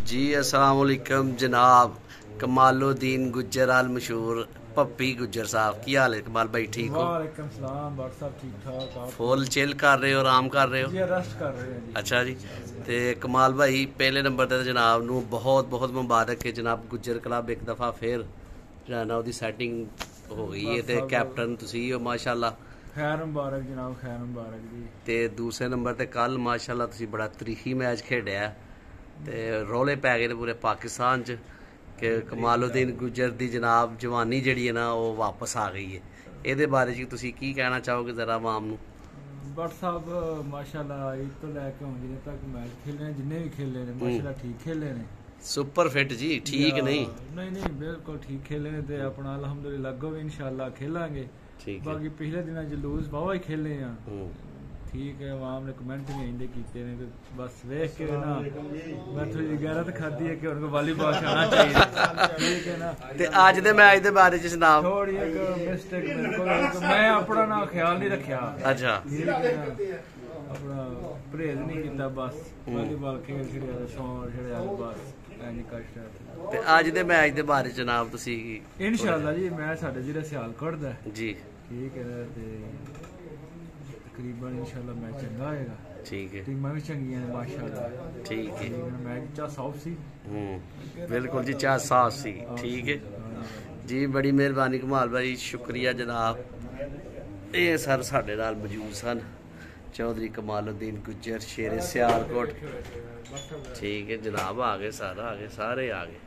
जी अस्सलाम वालेकुम जनाब। कमालुद्दीन गुज्जर अल मशहूर पप्पी गुज्जर साहब, की हाल है कमाल भाई? ठीक हो? वालेकुम सलाम डॉक्टर साहब, ठीक ठाक। आप फुल चिल कर रहे हो, आराम कर रहे हो? जी रेस्ट कर रहे हैं जी। अच्छा जी। तो कमाल भाई पहले नंबर ते जनाब नू बहुत बहुत मुबारक है जनाब। गुज्जर क्लब एक दफ़ा फिर जो है ना उसकी सैटिंग हो गई है तो कैप्टन तुसी हो माशाल्लाह। खैर मुबारक जनाब, खैर मुबारक जी। ते दूसरे नंबर ते कल माशाल्लाह तुसी बड़ा तरीखी मैच खेडिया ते रौले पै गए पूरे पाकिस्तान च कि कमालुद्दीन गुज्जर दी जनाब जवानी जिहड़ी है ना वो वापस आ गई है। ਇਹਦੇ ਬਾਰੇ ਜੀ ਤੁਸੀਂ ਕੀ ਕਹਿਣਾ ਚਾਹੋਗੇ ਜ਼ਰਾ ਆਵਾਮ ਨੂੰ? डॉक्टर साहब माशाल्लाह ईद तो लैके हुण जिन्ने तक मैच खेले जिन्ने भी खेले ने माशाल्लाह ठीक खेले ने। सुपर फिट जी, ठीक नहीं नहीं बिल्कुल ठीक खेले ने ते अपना अल्हम्दुलिल्लाह अग्गों भी इंशाल्लाह खेलांगे। बाकी पिछले दिनों जलूस वाह ही खेले हैं। ठीक है, आवाम ने कमेंट भी इंदे कीते ने ते बस देख के ना मैं थोड़ी गैरत खादी है कि उनको वॉलीबॉल खेलना चाहिए। ठीक है ना। ते आज दे मैच दे बारे च जनाब थोड़ी एक मिस्टेक मेरे को, मैं अपना ना ख्याल नहीं रखा। अच्छा, ठीक है ना, अपना परहेज नहीं किया, बस वॉलीबॉल खेल छड़िया शौक छड़िया बस इंज कष्ट। ते आज दे मैच दे बारे च जनाब तुसी इंशाल्लाह जी मैं साडे जिला सियालकोट दा जी ठीक है ते तकरीबन इंशाल्लाह मैच चंगा होएगा। ठीक है, टीमां भी चंगियां ने माशाल्लाह। ठीक है, मैच चा साफ सी बिल्कुल जी, चाह साफ सी। ठीक है जी, बड़ी मेहरबानी कमाल भाई, शुक्रिया जनाब। ये सर साडे नाल मौजूद सन चौधरी कमालुद्दीन गुज्जर शेरे सियालकोट। ठीक है जनाब, आ गए सारा, आ गए सारे, आ गए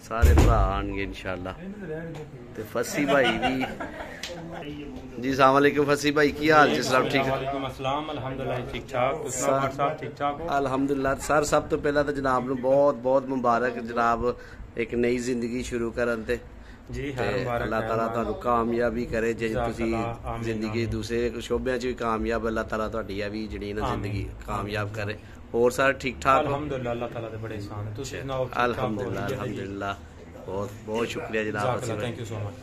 सारे भरा आएंगे इंशाल्लाह। तो फसी भाई भी जी, अस्सलाम वालेकुम फसी भाई, की हाल जी? सब ठीक है? अल्हम्दुलिल्लाह ठीक ठाक। सब ठीक ठाक हो? अल्हम्दुलिल्लाह सर, सब तो पहला तो जनाब नू बहुत बहुत मुबारक जनाब एक नई जिंदगी शुरू करन ते जी। अल्लाह ताला तुहानू कामयाबी करे जे तुसी जिंदगी दूसरे शोबे च भी कामयाब, अल्लाह ताला तुहाडी भी जेहड़ी ना जिंदगी कामयाब करे। और सर ठीक ठाक हो? अल्हम्दुलिल्लाह, अल्लाह ताला दे बड़े एहसान है। तुसी सुनाओ? अल्हम्दुलिल्लाह अल्हम्दुलिल्लाह, बहुत बहुत शुक्रिया जनाब। Thank you so much.